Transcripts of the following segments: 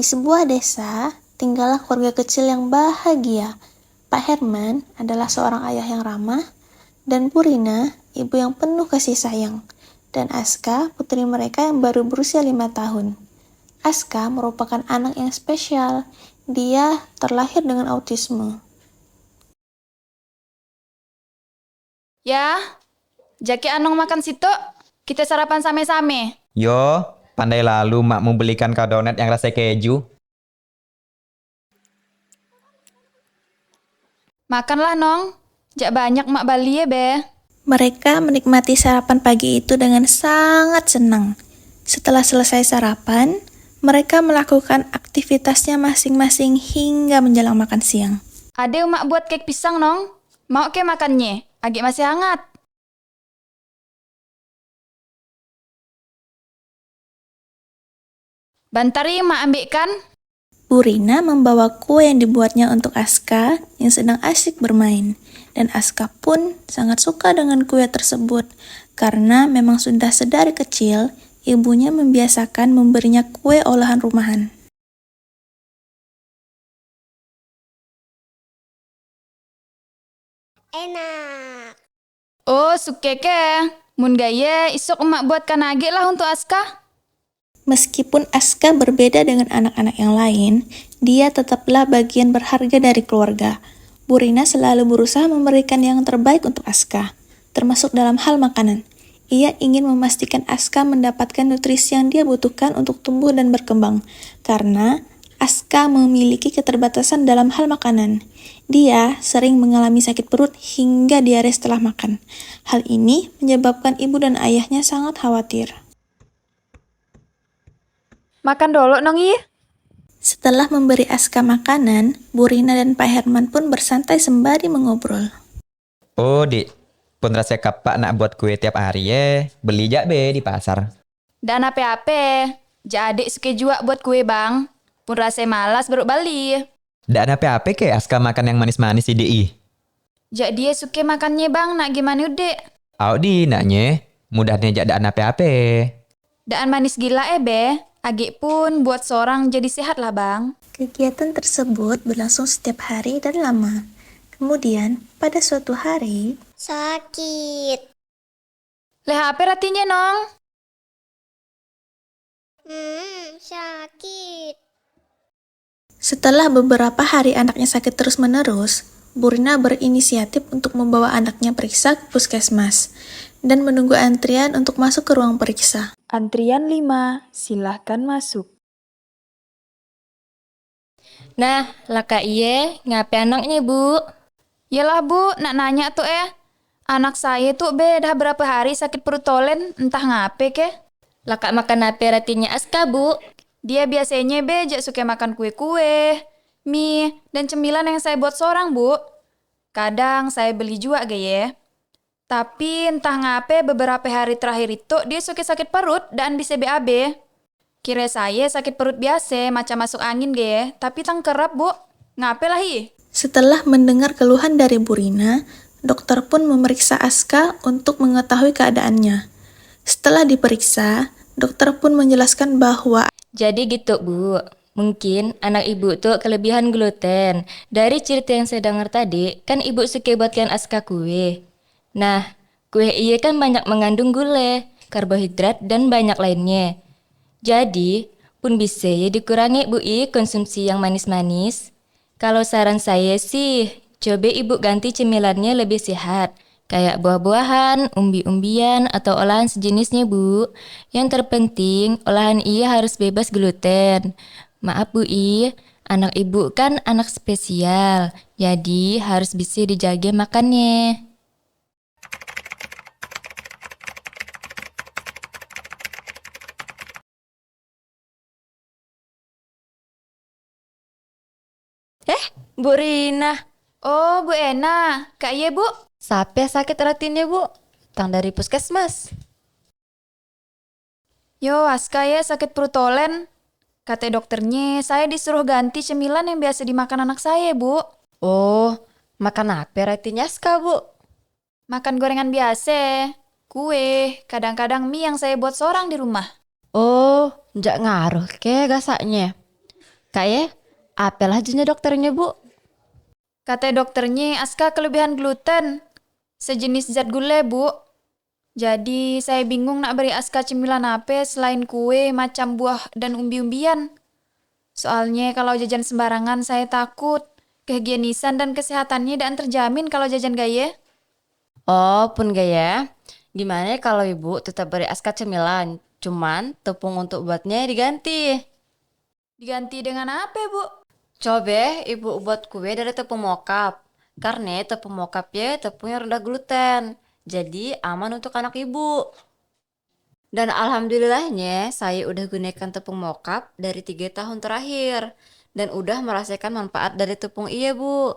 sebuah desa, tinggallah keluarga kecil yang bahagia. Pak Herman adalah seorang ayah yang ramah, dan Bu Rina, ibu yang penuh kasih sayang, dan Aska, putri mereka yang baru berusia 5 tahun. Aska merupakan anak yang spesial. Dia terlahir dengan autisme. Ya, jaki anong makan situ, kita sarapan same-same. Yo, pandai lalu mak mau belikan kau donat yang rasa keju. Makanlah nong, jak banyak mak bali ya be. Mereka menikmati sarapan pagi itu dengan sangat senang. Setelah selesai sarapan, mereka melakukan aktivitasnya masing-masing hingga menjelang makan siang. Ade mak buat kek pisang nong, mau ke makannya, agak masih hangat. Bantari mak ambilkan. Bu Rina membawa kue yang dibuatnya untuk Aska yang sedang asyik bermain. Dan Aska pun sangat suka dengan kue tersebut karena memang sudah sedari kecil ibunya membiasakan memberinya kue olahan rumahan. Enak. Oh, suke ke. Mun gaya, isok emak buatkan age lah untuk Aska. Meskipun Aska berbeda dengan anak-anak yang lain, dia tetaplah bagian berharga dari keluarga. Bu Rina selalu berusaha memberikan yang terbaik untuk Aska, termasuk dalam hal makanan. Ia ingin memastikan Aska mendapatkan nutrisi yang dia butuhkan untuk tumbuh dan berkembang, karena Aska memiliki keterbatasan dalam hal makanan. Dia sering mengalami sakit perut hingga diare setelah makan. Hal ini menyebabkan ibu dan ayahnya sangat khawatir. Makan dulu nong i. Setelah memberi Aska makanan, Bu Rina dan Pak Herman pun bersantai sembari mengobrol. Oh, Dik. Pun rasa kapak nak buat kue tiap hari ya. Beli jak be di pasar. Dan ape-ape, jak adik suke juga buat kue bang. Pun rasa malas baru bali. Dak ada apa-apa ke Aska makan yang manis-manis di. Jak dia suke makannya bang, nak gimana udah? Au di naknya. Mudahnya jak dak ada apa-apa. Daan manis gila be, agik pun buat seorang jadi sehat lah bang. Kegiatan tersebut berlangsung setiap hari dan lama. Kemudian, pada suatu hari, Sakit. Leh apa ratinya nong? Sakit. setelah beberapa hari anaknya sakit terus-menerus, Bu Rina berinisiatif untuk membawa anaknya periksa ke puskesmas dan menunggu antrian untuk masuk ke ruang periksa. Antrian 5, silahkan masuk. Nah, laka iye, ngapain anaknya bu? Yalah bu, nak nanya tuh anak saya tuh dah berapa hari sakit perut tolen, entah ngape ke. Laka makan apa ratinya Aska bu? Dia biasanya jak suka makan kue-kue, mie, dan cemilan yang saya buat seorang bu. Kadang saya beli juga ya. Tapi entah ngape beberapa hari terakhir itu dia suka sakit perut dan bisa BAB. Kira saya sakit perut biasa, macam masuk angin tapi tang kerap bu. Ngape lah hi? Setelah mendengar keluhan dari Bu Rina, dokter pun memeriksa Aska untuk mengetahui keadaannya. Setelah diperiksa, dokter pun menjelaskan bahwa Jadi gitu bu, mungkin anak ibu tuh kelebihan gluten. Dari cerita yang saya dengar tadi, kan ibu suka buatkan Aska kue. Nah, kue iye kan banyak mengandung gula, karbohidrat, dan banyak lainnya. Jadi, pun bisa ya dikurangi bu konsumsi yang manis-manis. Kalau saran saya sih, coba ibu ganti cemilannya lebih sehat. Kayak buah-buahan, umbi-umbian, atau olahan sejenisnya bu. Yang terpenting, olahan iya harus bebas gluten. Maaf bu anak ibu kan anak spesial. Jadi harus bisa dijaga makannya. Bu Rina, Oh Bu Ena, kak iya bu? sampai sakit ratinnya bu? Tang dari puskesmas. Yo Aska ya sakit perut tolen. Kata dokternya, saya disuruh ganti cemilan yang biasa dimakan anak saya bu. Oh, makan apa ratinnya Aska bu? Makan gorengan biasa, kue, kadang-kadang mie yang saya buat seorang di rumah. Oh, njak ngaruh ke gasaknya. Kak Ye, apalah jenis dokternya Bu? Kata dokternya Aska kelebihan gluten, sejenis zat gulai Bu. Jadi saya bingung nak beri Aska cemilan apa selain kue, macam buah dan umbi-umbian. Soalnya kalau jajan sembarangan saya takut kehigienisan dan kesehatannya tidak terjamin kalau jajan gaya. Oh, pun gaya. Gimana kalau Ibu tetap beri Aska cemilan, cuman tepung untuk buatnya diganti. Diganti dengan apa Bu? Coba Ibu buat kue dari tepung mokap. Karena tepung mokap ya tepungnya rendah gluten. Jadi aman untuk anak Ibu. Dan alhamdulillahnya saya udah gunakan tepung mokap dari 3 tahun terakhir. Dan udah merasakan manfaat dari tepung iya Bu.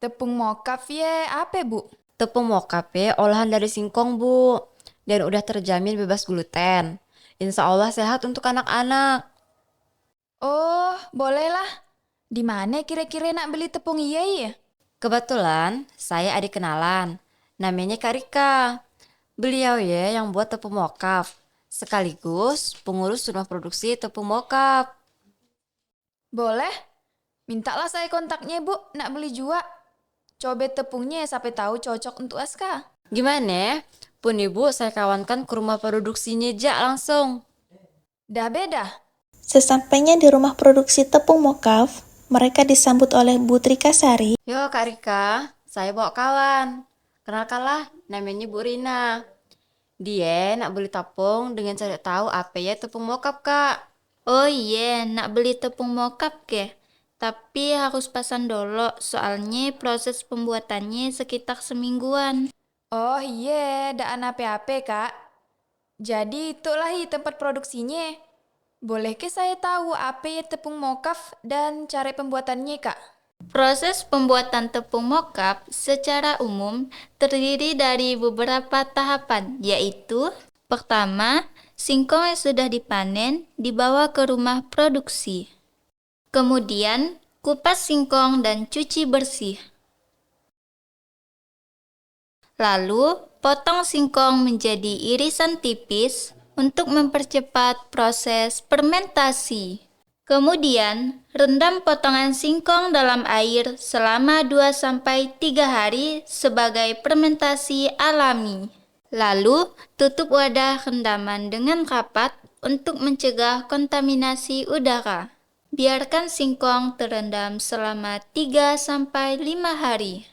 Tepung mokaf ya apa Bu? Tepung mokap ya olahan dari singkong Bu. Dan udah terjamin bebas gluten. Insya Allah sehat untuk anak-anak. Oh, bolehlah. Di mana kira-kira nak beli tepung iya ya? Kebetulan saya adik kenalan. Namanya Kak Rika. Beliau ya yang buat tepung mokaf. Sekaligus pengurus rumah produksi tepung mokaf. Boleh. Mintalah saya kontaknya Bu, nak beli juga. Coba tepungnya sampai tahu cocok untuk Aska. Gimana? Pun Ibu saya kawankan ke rumah produksinya Jak langsung. Dah beda. Sesampainya di rumah produksi tepung mokaf, mereka disambut oleh Bu Trikasari. Yo Kak Rika, saya bawa kawan. Kenalkanlah, namanya Bu Rina. Dia nak beli tepung dengan cari tahu apa ya tepung mokap Kak. Oh iya, nak beli tepung mokap ke? Tapi harus pesan dulu, soalnya proses pembuatannya sekitar semingguan. Oh iya, dak apa-apa Kak. Jadi itulah tempat produksinya. Boleh ke saya tahu apa ya tepung mokaf dan cara pembuatannya Kak? Proses pembuatan tepung mokap secara umum terdiri dari beberapa tahapan, yaitu pertama, singkong yang sudah dipanen dibawa ke rumah produksi. Kemudian, kupas singkong dan cuci bersih. Lalu, potong singkong menjadi irisan tipis untuk mempercepat proses fermentasi. Kemudian, rendam potongan singkong dalam air selama 2-3 hari sebagai fermentasi alami. Lalu, tutup wadah rendaman dengan rapat untuk mencegah kontaminasi udara. Biarkan singkong terendam selama 3-5 hari.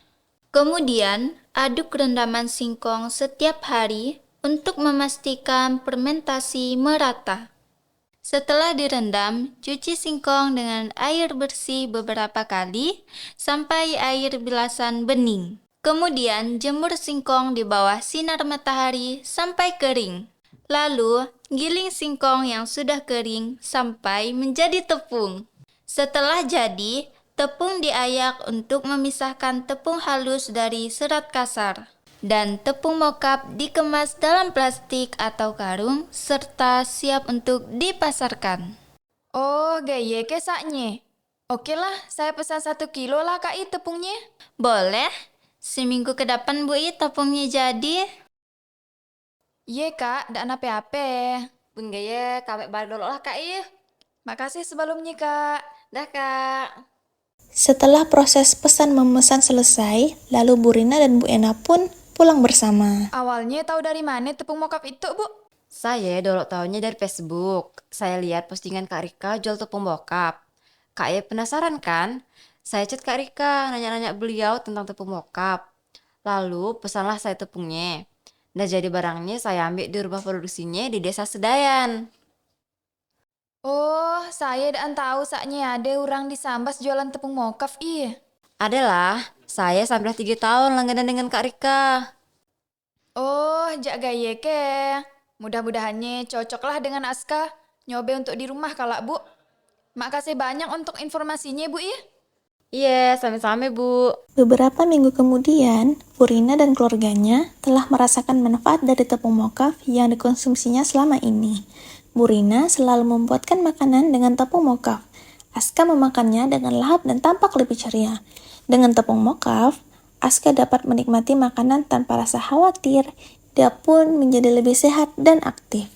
Kemudian, aduk rendaman singkong setiap hari untuk memastikan fermentasi merata. Setelah direndam, cuci singkong dengan air bersih beberapa kali sampai air bilasan bening. Kemudian jemur singkong di bawah sinar matahari sampai kering. Lalu, giling singkong yang sudah kering sampai menjadi tepung. Setelah jadi, tepung diayak untuk memisahkan tepung halus dari serat kasar. Dan tepung mokap dikemas dalam plastik atau karung serta siap untuk dipasarkan. Oh, gaya kesaknya. Oke lah, saya pesan 1 kilo lah Kak tepungnya. Boleh? Seminggu ke depan Bu tepungnya jadi. Iya Kak, dak apa-apa. Pun gaya kami balik dulu lah Kak Makasih sebelumnya Kak. Dah Kak. Setelah proses pesan memesan selesai, lalu Bu Rina dan Bu Ena pun pulang bersama. Awalnya tahu dari mana tepung mokap itu Bu? Saya dulu tahunya dari Facebook. Saya lihat postingan Kak Rika jual tepung mokap. Kak penasaran kan? Saya chat Kak Rika, nanya-nanya beliau tentang tepung mokap. Lalu pesanlah saya tepungnya. Nah jadi barangnya saya ambil di rumah produksinya di Desa Sedayan. Oh, saya dan tahu saknya ada orang di Sambas jualan tepung mokaf Adalah, saya sampai 3 tahun langganan dengan Kak Rika. Oh, jak gaya ke. Mudah-mudahannya cocoklah dengan Aska. Nyoba untuk di rumah kalau Bu. Makasih banyak untuk informasinya Bu Iya, sama-sama Bu. Beberapa minggu kemudian, Bu Rina dan keluarganya telah merasakan manfaat dari tepung mokaf yang dikonsumsinya selama ini. Bu Rina selalu membuatkan makanan dengan tepung mokaf. Aska memakannya dengan lahap dan tampak lebih ceria. Dengan tepung mokaf, Aska dapat menikmati makanan tanpa rasa khawatir. Dia pun menjadi lebih sehat dan aktif.